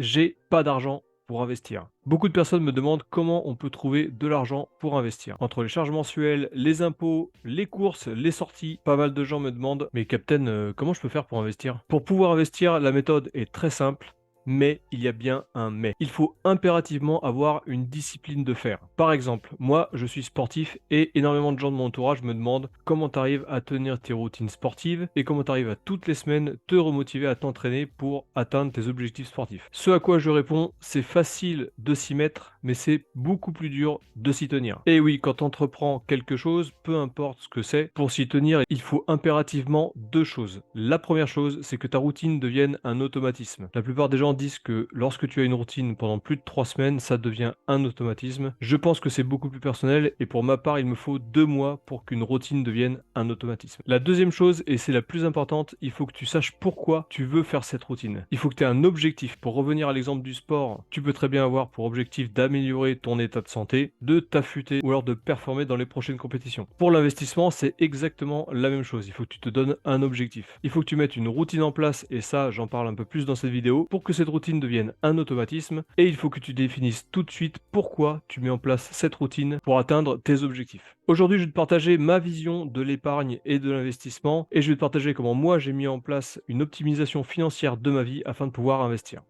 J'ai pas d'argent pour investir. Beaucoup de personnes me demandent comment on peut trouver de l'argent pour investir. Entre les charges mensuelles, les impôts, les courses, les sorties, pas mal de gens me demandent, mais Captain, comment je peux faire pour investir? Pour pouvoir investir, la méthode est très simple. Mais il y a bien un mais. Il faut impérativement avoir une discipline de fer. Par exemple, moi, je suis sportif et énormément de gens de mon entourage me demandent comment tu arrives à tenir tes routines sportives et comment tu arrives à toutes les semaines te remotiver à t'entraîner pour atteindre tes objectifs sportifs. Ce à quoi je réponds, c'est facile de s'y mettre, mais c'est beaucoup plus dur de s'y tenir. Et oui, quand on entreprend quelque chose, peu importe ce que c'est, pour s'y tenir, il faut impérativement deux choses. La première chose, c'est que ta routine devienne un automatisme. La plupart des gens disent que lorsque tu as une routine pendant plus de 3 semaines, ça devient un automatisme. Je pense que c'est beaucoup plus personnel et pour ma part, il me faut 2 mois pour qu'une routine devienne un automatisme. La deuxième chose, et c'est la plus importante, il faut que tu saches pourquoi tu veux faire cette routine. Il faut que tu aies un objectif. Pour revenir à l'exemple du sport, tu peux très bien avoir pour objectif d'améliorer ton état de santé, de t'affûter ou alors de performer dans les prochaines compétitions. Pour l'investissement, c'est exactement la même chose. Il faut que tu te donnes un objectif. Il faut que tu mettes une routine en place et ça, j'en parle un peu plus dans cette vidéo pour que cette routine devienne un automatisme et il faut que tu définisses tout de suite pourquoi tu mets en place cette routine pour atteindre tes objectifs. Aujourd'hui, je vais te partager ma vision de l'épargne et de l'investissement et je vais te partager comment moi j'ai mis en place une optimisation financière de ma vie afin de pouvoir investir.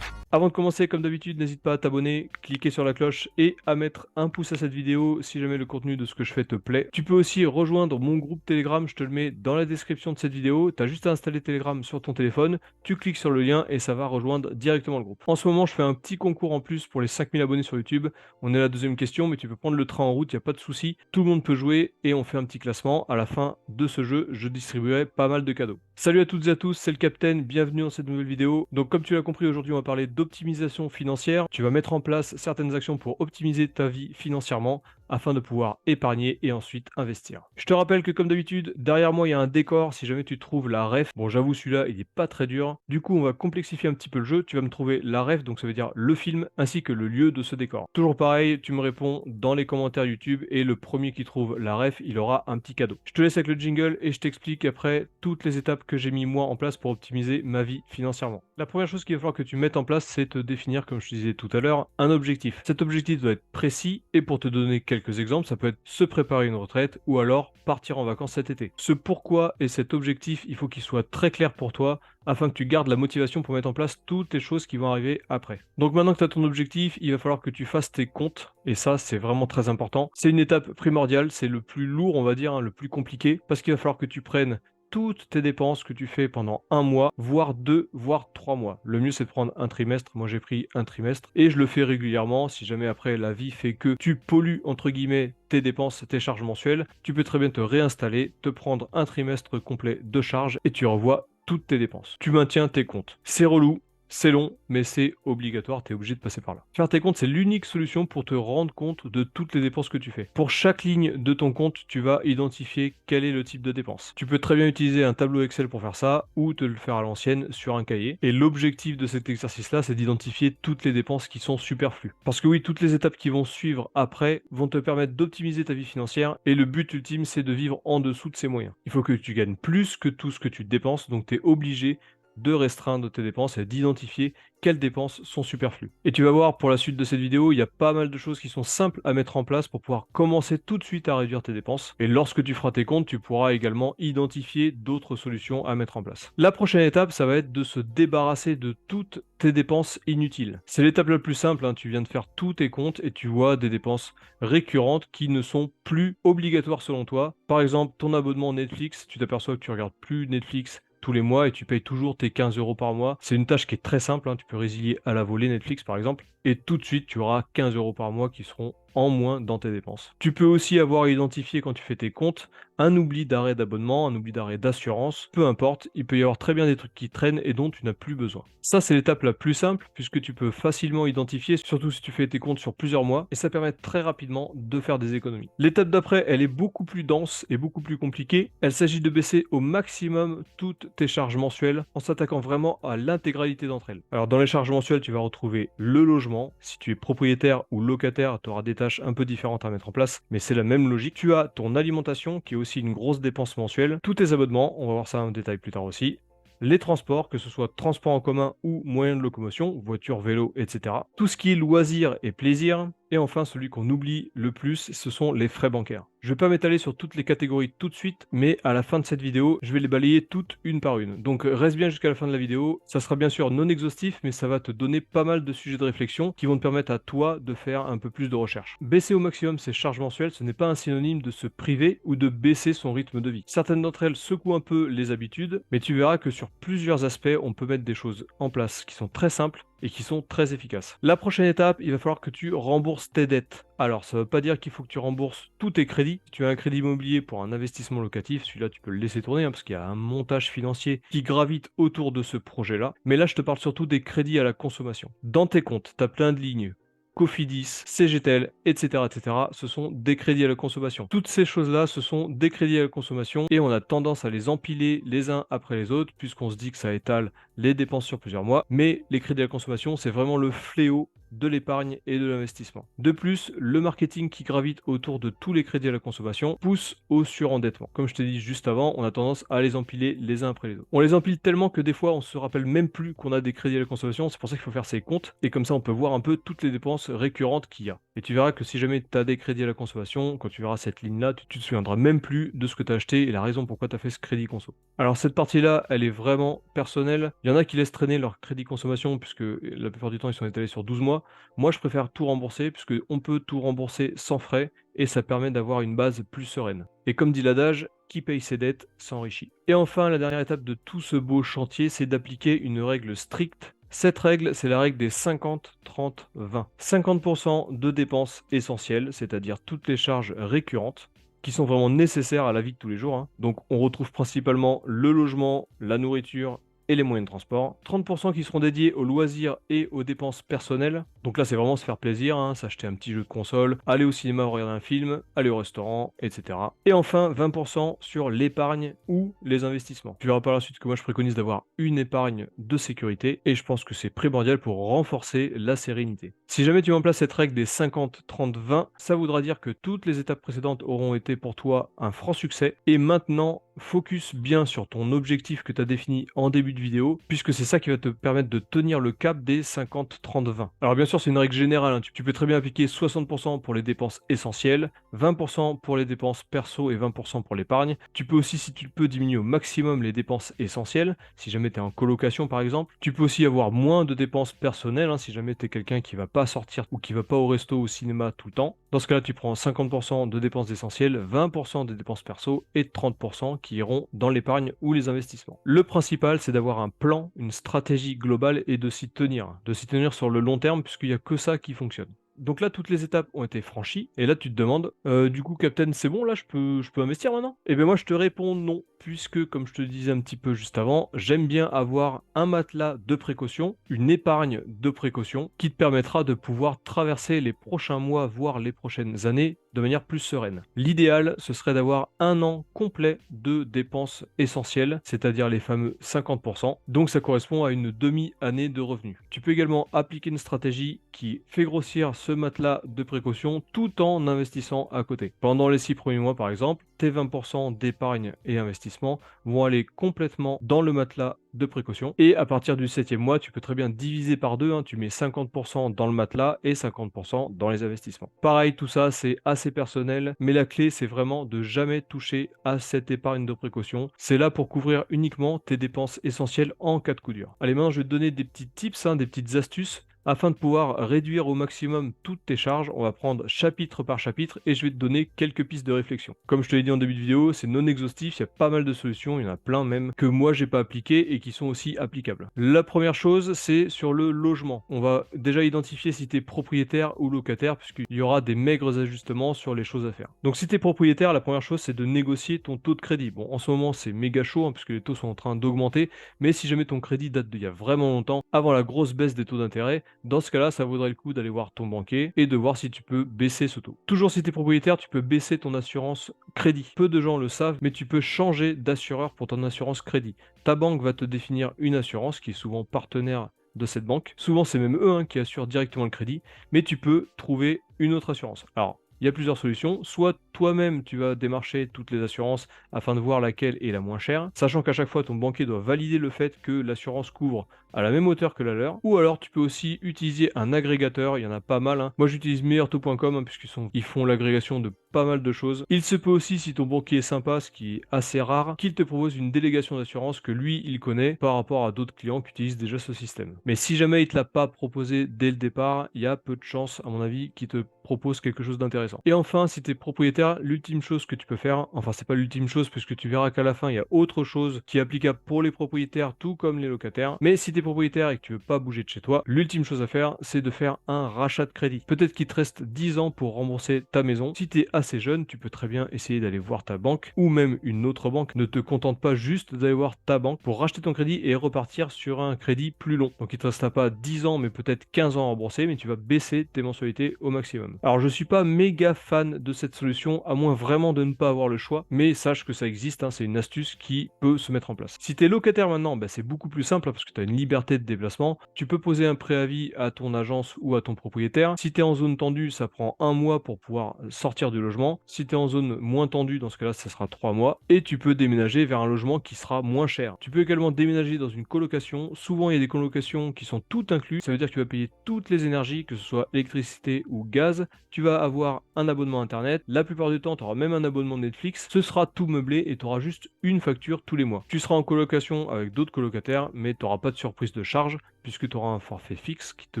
Avant de commencer, comme d'habitude, n'hésite pas à t'abonner, cliquer sur la cloche et à mettre un pouce à cette vidéo si jamais le contenu de ce que je fais te plaît. Tu peux aussi rejoindre mon groupe Telegram, je te le mets dans la description de cette vidéo. Tu as juste à installer Telegram sur ton téléphone, tu cliques sur le lien et ça va rejoindre directement le groupe. En ce moment, je fais un petit concours en plus pour les 5000 abonnés sur YouTube. On est à la deuxième question, mais tu peux prendre le train en route, il n'y a pas de souci. Tout le monde peut jouer et on fait un petit classement. À la fin de ce jeu, je distribuerai pas mal de cadeaux. Salut à toutes et à tous, c'est le Captain, bienvenue dans cette nouvelle vidéo. Donc comme tu l'as compris, aujourd'hui on va parler d'optimisation financière. Tu vas mettre en place certaines actions pour optimiser ta vie financièrement afin de pouvoir épargner et ensuite investir. Je te rappelle que comme d'habitude, derrière moi il y a un décor si jamais tu trouves la ref. Bon, j'avoue celui-là il n'est pas très dur. Du coup on va complexifier un petit peu le jeu. Tu vas me trouver la ref, donc ça veut dire le film ainsi que le lieu de ce décor. Toujours pareil, tu me réponds dans les commentaires YouTube et le premier qui trouve la ref, il aura un petit cadeau. Je te laisse avec le jingle et je t'explique après toutes les étapes que j'ai mis moi en place pour optimiser ma vie financièrement. La première chose qu'il va falloir que tu mettes en place, c'est te définir, comme je te disais tout à l'heure, un objectif. Cet objectif doit être précis et pour te donner quelques exemples, ça peut être se préparer une retraite ou alors partir en vacances cet été. Ce pourquoi et cet objectif, il faut qu'il soit très clair pour toi afin que tu gardes la motivation pour mettre en place toutes les choses qui vont arriver après. Donc maintenant que tu as ton objectif, il va falloir que tu fasses tes comptes et ça c'est vraiment très important. C'est une étape primordiale, c'est le plus lourd on va dire, hein, le plus compliqué parce qu'il va falloir que tu prennes toutes tes dépenses que tu fais pendant un mois, voire 2, voire 3 mois. Le mieux, c'est de prendre un trimestre. Moi, j'ai pris un trimestre et je le fais régulièrement. Si jamais après la vie fait que tu pollues, entre guillemets, tes dépenses, tes charges mensuelles, tu peux très bien te réinstaller, te prendre un trimestre complet de charges et tu revois toutes tes dépenses. Tu maintiens tes comptes. C'est relou, c'est long, mais c'est obligatoire, tu es obligé de passer par là. Faire tes comptes, c'est l'unique solution pour te rendre compte de toutes les dépenses que tu fais. Pour chaque ligne de ton compte, tu vas identifier quel est le type de dépense. Tu peux très bien utiliser un tableau Excel pour faire ça, ou te le faire à l'ancienne sur un cahier. Et l'objectif de cet exercice-là, c'est d'identifier toutes les dépenses qui sont superflues. Parce que oui, toutes les étapes qui vont suivre après vont te permettre d'optimiser ta vie financière, et le but ultime, c'est de vivre en dessous de ses moyens. Il faut que tu gagnes plus que tout ce que tu dépenses, donc tu es obligé de restreindre tes dépenses et d'identifier quelles dépenses sont superflues. Et tu vas voir pour la suite de cette vidéo, il y a pas mal de choses qui sont simples à mettre en place pour pouvoir commencer tout de suite à réduire tes dépenses. Et lorsque tu feras tes comptes, tu pourras également identifier d'autres solutions à mettre en place. La prochaine étape, ça va être de se débarrasser de toutes tes dépenses inutiles. C'est l'étape la plus simple, hein. Tu viens de faire tous tes comptes et tu vois des dépenses récurrentes qui ne sont plus obligatoires selon toi. Par exemple, ton abonnement Netflix, tu t'aperçois que tu regardes plus Netflix tous les mois et tu payes toujours tes 15 € par mois. C'est une tâche qui est très simple, hein. Tu peux résilier à la volée Netflix par exemple et tout de suite tu auras 15 € par mois qui seront en moins dans tes dépenses. Tu peux aussi avoir identifié quand tu fais tes comptes un oubli d'arrêt d'abonnement, un oubli d'arrêt d'assurance, peu importe, il peut y avoir très bien des trucs qui traînent et dont tu n'as plus besoin. Ça c'est l'étape la plus simple puisque tu peux facilement identifier, surtout si tu fais tes comptes sur plusieurs mois et ça permet très rapidement de faire des économies. L'étape d'après, elle est beaucoup plus dense et beaucoup plus compliquée. Elle s'agit de baisser au maximum toutes tes charges mensuelles en s'attaquant vraiment à l'intégralité d'entre elles. Alors dans les charges mensuelles, tu vas retrouver le logement. Si tu es propriétaire ou locataire, tu auras des tâches tâches un peu différentes à mettre en place, mais c'est la même logique. Tu as ton alimentation qui est aussi une grosse dépense mensuelle, tous tes abonnements, on va voir ça en détail plus tard aussi, les transports, que ce soit transport en commun ou moyen de locomotion, voiture, vélo, etc. Tout ce qui est loisirs et plaisir. Et enfin, celui qu'on oublie le plus, ce sont les frais bancaires. Je ne vais pas m'étaler sur toutes les catégories tout de suite, mais à la fin de cette vidéo, je vais les balayer toutes une par une. Donc reste bien jusqu'à la fin de la vidéo. Ça sera bien sûr non exhaustif, mais ça va te donner pas mal de sujets de réflexion qui vont te permettre à toi de faire un peu plus de recherche. Baisser au maximum ses charges mensuelles, ce n'est pas un synonyme de se priver ou de baisser son rythme de vie. Certaines d'entre elles secouent un peu les habitudes, mais tu verras que sur plusieurs aspects, on peut mettre des choses en place qui sont très simples et qui sont très efficaces. La prochaine étape, il va falloir que tu rembourses tes dettes. Alors, ça ne veut pas dire qu'il faut que tu rembourses tous tes crédits. Si tu as un crédit immobilier pour un investissement locatif, celui-là, tu peux le laisser tourner parce qu'il y a un montage financier qui gravite autour de ce projet-là. Mais là, je te parle surtout des crédits à la consommation. Dans tes comptes, tu as plein de lignes. Cofidis, CGTL, etc., etc. Ce sont des crédits à la consommation. Toutes ces choses-là, ce sont des crédits à la consommation et on a tendance à les empiler les uns après les autres puisqu'on se dit que ça étale les dépenses sur plusieurs mois. Mais les crédits à la consommation, c'est vraiment le fléau de l'épargne et de l'investissement. De plus, le marketing qui gravite autour de tous les crédits à la consommation pousse au surendettement. Comme je t'ai dit juste avant, on a tendance à les empiler les uns après les autres. On les empile tellement que des fois, on se rappelle même plus qu'on a des crédits à la consommation. C'est pour ça qu'il faut faire ses comptes et comme ça, on peut voir un peu toutes les dépenses récurrentes qu'il y a. Et tu verras que si jamais tu as des crédits à la consommation, quand tu verras cette ligne-là, tu te souviendras même plus de ce que tu as acheté et la raison pourquoi tu as fait ce crédit conso. Alors cette partie-là, elle est vraiment personnelle. Il y en a qui laissent traîner leur crédit consommation puisque la plupart du temps, ils sont étalés sur 12 mois. Moi, je préfère tout rembourser puisque on peut tout rembourser sans frais et ça permet d'avoir une base plus sereine. Et comme dit l'adage, qui paye ses dettes s'enrichit. Et enfin, la dernière étape de tout ce beau chantier, c'est d'appliquer une règle stricte. Cette règle, c'est la règle des 50-30-20. 50% de dépenses essentielles, c'est-à-dire toutes les charges récurrentes, qui sont vraiment nécessaires à la vie de tous les jours, hein. Donc on retrouve principalement le logement, la nourriture et les moyens de transport. 30% qui seront dédiés aux loisirs et aux dépenses personnelles. Donc là, c'est vraiment se faire plaisir, hein, s'acheter un petit jeu de console, aller au cinéma regarder un film, aller au restaurant, etc. Et enfin, 20% sur l'épargne ou les investissements. Tu verras par la suite que moi, je préconise d'avoir une épargne de sécurité et je pense que c'est primordial pour renforcer la sérénité. Si jamais tu mets en place cette règle des 50-30-20, ça voudra dire que toutes les étapes précédentes auront été pour toi un franc succès. Et maintenant, focus bien sur ton objectif que tu as défini en début de vidéo, puisque c'est ça qui va te permettre de tenir le cap des 50-30-20. Alors bien sûr, c'est une règle générale, hein. Tu peux très bien appliquer 60% pour les dépenses essentielles, 20% pour les dépenses perso et 20% pour l'épargne. Tu peux aussi, si tu le peux, diminuer au maximum les dépenses essentielles, si jamais tu es en colocation par exemple. Tu peux aussi avoir moins de dépenses personnelles, hein, si jamais tu es quelqu'un qui va pas sortir ou qui va pas au resto ou au cinéma tout le temps. Dans ce cas-là, tu prends 50% de dépenses essentielles, 20% de dépenses perso et 30% qui iront dans l'épargne ou les investissements. Le principal, c'est d'avoir un plan, une stratégie globale et de s'y tenir sur le long terme puisqu'il n'y a que ça qui fonctionne. Donc là, toutes les étapes ont été franchies, et là tu te demandes, du coup Captain, c'est bon là, je peux investir maintenant? Et bien moi je te réponds non, puisque comme je te disais un petit peu juste avant, j'aime bien avoir un matelas de précaution, une épargne de précaution, qui te permettra de pouvoir traverser les prochains mois, voire les prochaines années, de manière plus sereine. L'idéal, ce serait d'avoir un an complet de dépenses essentielles, c'est-à-dire les fameux 50%, donc ça correspond à une demi-année de revenus. Tu peux également appliquer une stratégie qui fait grossir ce matelas de précaution tout en investissant à côté. Pendant les 6 premiers mois par exemple, tes 20% d'épargne et investissement vont aller complètement dans le matelas de précaution. Et à partir du 7e mois, tu peux très bien diviser par deux, hein, tu mets 50% dans le matelas et 50% dans les investissements. Pareil, tout ça c'est assez personnel, mais la clé c'est vraiment de jamais toucher à cette épargne de précaution. C'est là pour couvrir uniquement tes dépenses essentielles en cas de coup dur. Allez, maintenant je vais te donner des petits tips, hein, des petites astuces afin de pouvoir réduire au maximum toutes tes charges. On va prendre chapitre par chapitre et je vais te donner quelques pistes de réflexion. Comme je te l'ai dit en début de vidéo, c'est non exhaustif, il y a pas mal de solutions, il y en a plein même que moi j'ai pas appliquées et qui sont aussi applicables. La première chose, c'est sur le logement. On va déjà identifier si tu es propriétaire ou locataire puisqu'il y aura des maigres ajustements sur les choses à faire. Donc si tu es propriétaire, la première chose c'est de négocier ton taux de crédit. Bon, en ce moment c'est méga chaud hein, puisque les taux sont en train d'augmenter, mais si jamais ton crédit date d'il y a vraiment longtemps, avant la grosse baisse des taux d'intérêt, dans ce cas-là, ça vaudrait le coup d'aller voir ton banquier et de voir si tu peux baisser ce taux. Toujours si tu es propriétaire, tu peux baisser ton assurance crédit. Peu de gens le savent, mais tu peux changer d'assureur pour ton assurance crédit. Ta banque va te définir une assurance qui est souvent partenaire de cette banque. Souvent, c'est même eux, hein, qui assurent directement le crédit, mais tu peux trouver une autre assurance. Alors, il y a plusieurs solutions. Soit toi-même, tu vas démarcher toutes les assurances afin de voir laquelle est la moins chère, sachant qu'à chaque fois, ton banquier doit valider le fait que l'assurance couvre à la même hauteur que la leur. Ou alors, tu peux aussi utiliser un agrégateur. Il y en a pas mal, hein. Moi, j'utilise meilleurtaux.com, hein, ils font l'agrégation de pas mal de choses. Il se peut aussi, si ton banquier est sympa, ce qui est assez rare, qu'il te propose une délégation d'assurance que lui, il connaît par rapport à d'autres clients qui utilisent déjà ce système. Mais si jamais il te l'a pas proposé dès le départ, il y a peu de chances, à mon avis, qu'il te propose quelque chose d'intéressant. Et enfin, si tu es propriétaire, l'ultime chose que tu peux faire, enfin c'est pas l'ultime chose puisque tu verras qu'à la fin, il y a autre chose qui est applicable pour les propriétaires tout comme les locataires. Mais si tu es propriétaire et que tu veux pas bouger de chez toi, l'ultime chose à faire, c'est de faire un rachat de crédit. Peut-être qu'il te reste 10 ans pour rembourser ta maison. Si tu es assez jeune, tu peux très bien essayer d'aller voir ta banque ou même une autre banque. Ne te contente pas juste d'aller voir ta banque pour racheter ton crédit et repartir sur un crédit plus long. Donc il te restera pas 10 ans mais peut-être 15 ans à rembourser, mais tu vas baisser tes mensualités au maximum. Alors je suis pas méga fan de cette solution, à moins vraiment de ne pas avoir le choix, mais sache que ça existe, hein, c'est une astuce qui peut se mettre en place. Si tu es locataire maintenant, bah, c'est beaucoup plus simple hein, parce que tu as une liberté de déplacement. Tu peux poser un préavis à ton agence ou à ton propriétaire. Si tu es en zone tendue, ça prend un mois pour pouvoir sortir du logement. Si tu es en zone moins tendue, dans ce cas-là, ça sera 3 mois. Et tu peux déménager vers un logement qui sera moins cher. Tu peux également déménager dans une colocation. Souvent, il y a des colocations qui sont toutes incluses. Ça veut dire que tu vas payer toutes les énergies, que ce soit électricité ou gaz. Tu vas avoir un abonnement internet. La plupart du temps, tu auras même un abonnement Netflix. Ce sera tout meublé et tu auras juste une facture tous les mois. Tu seras en colocation avec d'autres colocataires, mais tu n'auras pas de surprise de charge puisque tu auras un forfait fixe qui te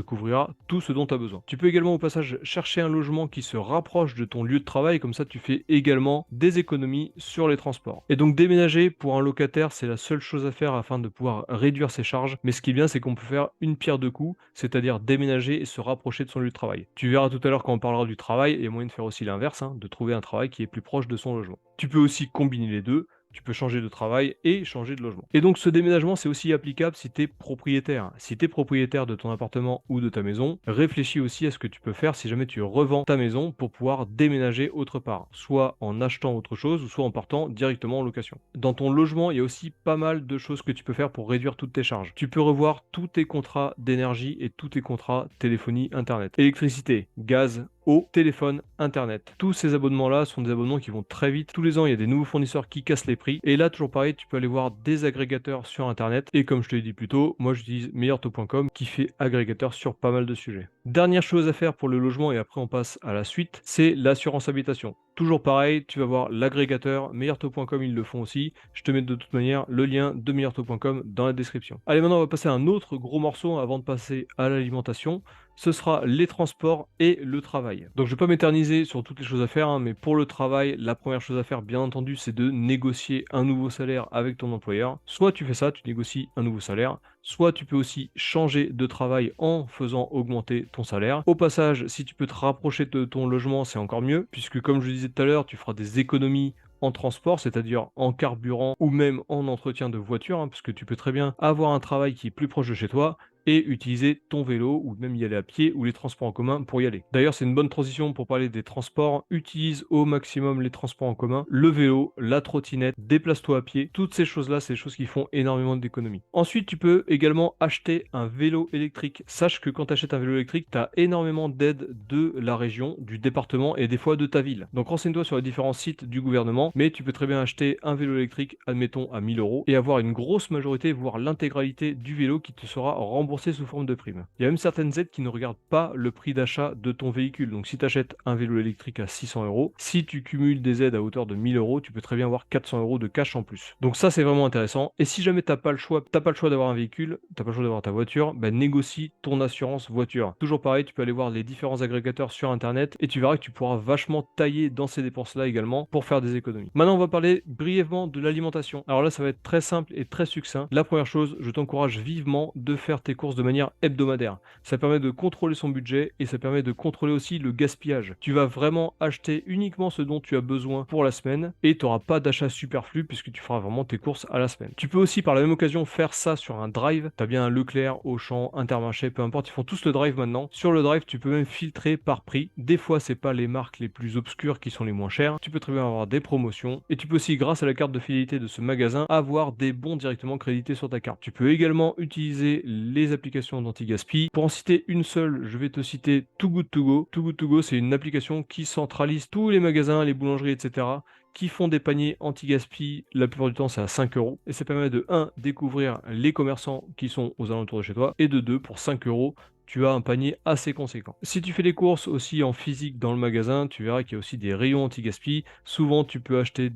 couvrira tout ce dont tu as besoin. Tu peux également au passage chercher un logement qui se rapproche de ton lieu de travail, comme ça tu fais également des économies sur les transports. Et donc déménager pour un locataire, c'est la seule chose à faire afin de pouvoir réduire ses charges, mais ce qui est bien c'est qu'on peut faire une pierre deux coups, c'est-à-dire déménager et se rapprocher de son lieu de travail. Tu verras tout à l'heure quand on parlera du travail, il y a moyen de faire aussi l'inverse, hein, de trouver un travail qui est plus proche de son logement. Tu peux aussi combiner les deux. Tu peux changer de travail et changer de logement. Et donc ce déménagement, c'est aussi applicable si tu es propriétaire. Si tu es propriétaire de ton appartement ou de ta maison, réfléchis aussi à ce que tu peux faire si jamais tu revends ta maison pour pouvoir déménager autre part, soit en achetant autre chose ou soit en partant directement en location. Dans ton logement, il y a aussi pas mal de choses que tu peux faire pour réduire toutes tes charges. Tu peux revoir tous tes contrats d'énergie et tous tes contrats téléphonie, internet, électricité, gaz, au téléphone, internet. Tous ces abonnements-là sont des abonnements qui vont très vite. Tous les ans, il y a des nouveaux fournisseurs qui cassent les prix. Et là, toujours pareil, tu peux aller voir des agrégateurs sur internet. Et comme je te l'ai dit plus tôt, moi j'utilise meilleurtaux.com qui fait agrégateur sur pas mal de sujets. Dernière chose à faire pour le logement et après on passe à la suite, c'est l'assurance habitation. Toujours pareil, tu vas voir l'agrégateur, meilleurtaux.com ils le font aussi. Je te mets de toute manière le lien de meilleurtaux.com dans la description. Allez, maintenant on va passer à un autre gros morceau avant de passer à l'alimentation. Ce sera les transports et le travail. Donc je ne vais pas m'éterniser sur toutes les choses à faire, hein, mais pour le travail, la première chose à faire, bien entendu, c'est de négocier un nouveau salaire avec ton employeur. Soit tu fais ça, tu négocies un nouveau salaire, soit tu peux aussi changer de travail en faisant augmenter ton salaire. Au passage, si tu peux te rapprocher de ton logement, c'est encore mieux, puisque comme je le disais tout à l'heure, tu feras des économies en transport, c'est-à-dire en carburant ou même en entretien de voiture, hein, parce que tu peux très bien avoir un travail qui est plus proche de chez toi et utiliser ton vélo ou même y aller à pied ou les transports en commun pour y aller. D'ailleurs, c'est une bonne transition pour parler des transports. Utilise au maximum les transports en commun, le vélo, la trottinette, déplace-toi à pied. Toutes ces choses-là, c'est des choses qui font énormément d'économies. Ensuite, tu peux également acheter un vélo électrique. Sache que quand tu achètes un vélo électrique, tu as énormément d'aides de la région, du département et des fois de ta ville. Donc renseigne-toi sur les différents sites du gouvernement, mais tu peux très bien acheter un vélo électrique, admettons à 1000 € et avoir une grosse majorité, voire l'intégralité du vélo qui te sera remboursé sous forme de prime. Il y a même certaines aides qui ne regardent pas le prix d'achat de ton véhicule. Donc si tu achètes un vélo électrique à 600 €, si tu cumules des aides à hauteur de 1000 €, tu peux très bien avoir 400 € de cash en plus. Donc ça c'est vraiment intéressant. Et si jamais t'as pas le choix d'avoir un véhicule, t'as pas le choix d'avoir ta voiture, bah, négocie ton assurance voiture. Toujours pareil, tu peux aller voir les différents agrégateurs sur internet et tu verras que tu pourras vachement tailler dans ces dépenses-là également pour faire des économies. Maintenant on va parler brièvement de l'alimentation. Alors là ça va être très simple et très succinct. La première chose, je t'encourage vivement de faire tes courses de manière hebdomadaire. Ça permet de contrôler son budget et ça permet de contrôler aussi le gaspillage. Tu vas vraiment acheter uniquement ce dont tu as besoin pour la semaine et tu n'auras pas d'achat superflu puisque tu feras vraiment tes courses à la semaine. Tu peux aussi par la même occasion faire ça sur un drive. Tu as bien un Leclerc, Auchan, Intermarché, peu importe, ils font tous le drive maintenant. Sur le drive, tu peux même filtrer par prix. Des fois, c'est pas les marques les plus obscures qui sont les moins chères. Tu peux très bien avoir des promotions et tu peux aussi, grâce à la carte de fidélité de ce magasin, avoir des bons directement crédités sur ta carte. Tu peux également utiliser les les applications d'anti-gaspi. Pour en citer une seule, je vais te citer Too Good To Go. Too Good To Go, c'est une application qui centralise tous les magasins, les boulangeries, etc., qui font des paniers anti-gaspi. La plupart du temps, c'est à 5 euros. Et ça permet de 1, découvrir les commerçants qui sont aux alentours de chez toi, et de 2, pour 5 euros, tu as un panier assez conséquent. Si tu fais des courses aussi en physique dans le magasin, tu verras qu'il y a aussi des rayons anti-gaspi. Souvent, tu peux acheter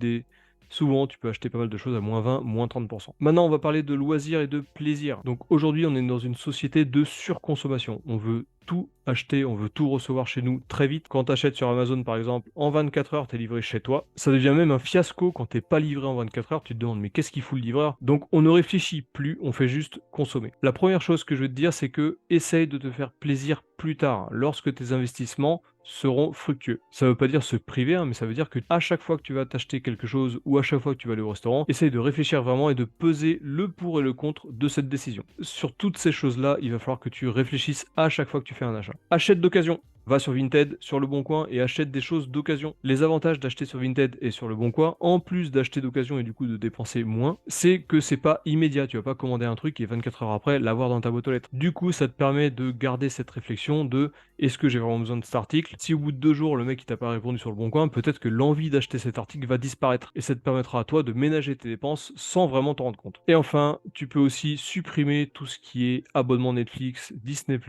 pas mal de choses à -20, -30%. Maintenant, on va parler de loisirs et de plaisir. Donc aujourd'hui, on est dans une société de surconsommation. On veut tout acheter, on veut tout recevoir chez nous très vite. Quand tu achètes sur Amazon, par exemple, en 24 heures, tu es livré chez toi. Ça devient même un fiasco quand t'es pas livré en 24 heures. Tu te demandes, mais qu'est-ce qu'il fout le livreur? Donc, on ne réfléchit plus, on fait juste consommer. La première chose que je vais te dire, c'est que essaye de te faire plaisir plus tard, lorsque tes investissements seront fructueux. Ça veut pas dire se priver, hein, mais ça veut dire que à chaque fois que tu vas t'acheter quelque chose ou à chaque fois que tu vas aller au restaurant, essaye de réfléchir vraiment et de peser le pour et le contre de cette décision. Sur toutes ces choses-là, il va falloir que tu réfléchisses à chaque fois que tu fais un achat. Achète d'occasion. Va sur Vinted, sur Le Bon Coin et achète des choses d'occasion. Les avantages d'acheter sur Vinted et sur Le Bon Coin, en plus d'acheter d'occasion et du coup de dépenser moins, c'est que c'est pas immédiat. Tu vas pas commander un truc et 24 heures après l'avoir dans ta boîte aux lettres. Du coup, ça te permet de garder cette réflexion de est-ce que j'ai vraiment besoin de cet article? Si au bout de 2 jours, le mec il t'a pas répondu sur Le Bon Coin, peut-être que l'envie d'acheter cet article va disparaître et ça te permettra à toi de ménager tes dépenses sans vraiment t'en rendre compte. Et enfin, tu peux aussi supprimer tout ce qui est abonnement Netflix, Disney+,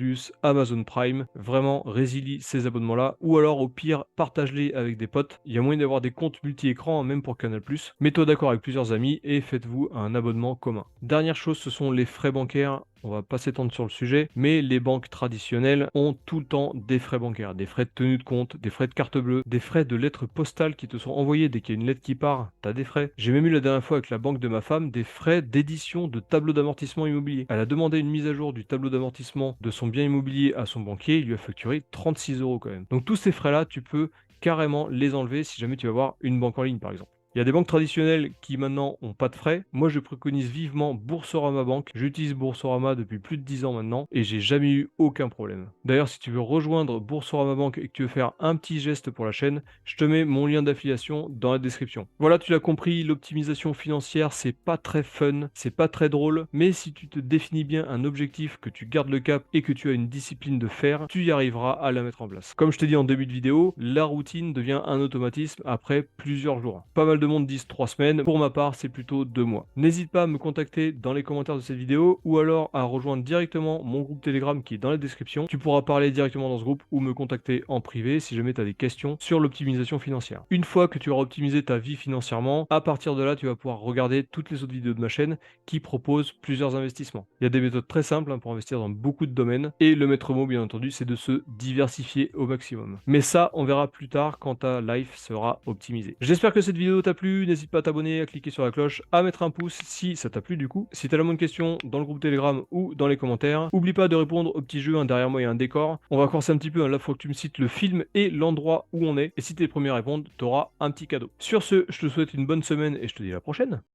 Amazon Prime. Vraiment, résilie ces abonnements-là, ou alors au pire, partage-les avec des potes. Il y a moyen d'avoir des comptes multi-écrans, même pour Canal+. Mets-toi d'accord avec plusieurs amis et faites-vous un abonnement commun. Dernière chose, ce sont les frais bancaires. On va pas s'étendre sur le sujet, mais les banques traditionnelles ont tout le temps des frais bancaires, des frais de tenue de compte, des frais de carte bleue, des frais de lettres postales qui te sont envoyées dès qu'il y a une lettre qui part, t'as des frais. J'ai même eu la dernière fois avec la banque de ma femme des frais d'édition de tableau d'amortissement immobilier. Elle a demandé une mise à jour du tableau d'amortissement de son bien immobilier à son banquier, il lui a facturé 36 euros quand même. Donc tous ces frais-là, tu peux carrément les enlever si jamais tu vas voir une banque en ligne par exemple. Il y a des banques traditionnelles qui maintenant ont pas de frais. Moi, je préconise vivement Boursorama Banque. J'utilise Boursorama depuis plus de 10 ans maintenant et j'ai jamais eu aucun problème. D'ailleurs, si tu veux rejoindre Boursorama Banque et que tu veux faire un petit geste pour la chaîne, je te mets mon lien d'affiliation dans la description. Voilà, tu l'as compris, l'optimisation financière, c'est pas très fun, c'est pas très drôle, mais si tu te définis bien un objectif, que tu gardes le cap et que tu as une discipline de faire, tu y arriveras à la mettre en place. Comme je t'ai dit en début de vidéo, la routine devient un automatisme après plusieurs jours. Pas mal de monde disent 3 semaines, pour ma part c'est plutôt 2 mois. N'hésite pas à me contacter dans les commentaires de cette vidéo ou alors à rejoindre directement mon groupe Telegram qui est dans la description. Tu pourras parler directement dans ce groupe ou me contacter en privé si jamais tu as des questions sur l'optimisation financière. Une fois que tu auras optimisé ta vie financièrement, à partir de là tu vas pouvoir regarder toutes les autres vidéos de ma chaîne qui proposent plusieurs investissements. Il y a des méthodes très simples pour investir dans beaucoup de domaines et le maître mot bien entendu c'est de se diversifier au maximum. Mais ça on verra plus tard quand ta life sera optimisée. J'espère que cette vidéo t'a plu, n'hésite pas à t'abonner, à cliquer sur la cloche, à mettre un pouce si ça t'a plu du coup. Si t'as la moindre question dans le groupe Telegram ou dans les commentaires, oublie pas de répondre au petit jeu, derrière moi il y a un décor. On va corser un petit peu, là faut que tu me cites le film et l'endroit où on est. Et si t'es le premier à répondre, t'auras un petit cadeau. Sur ce, je te souhaite une bonne semaine et je te dis à la prochaine.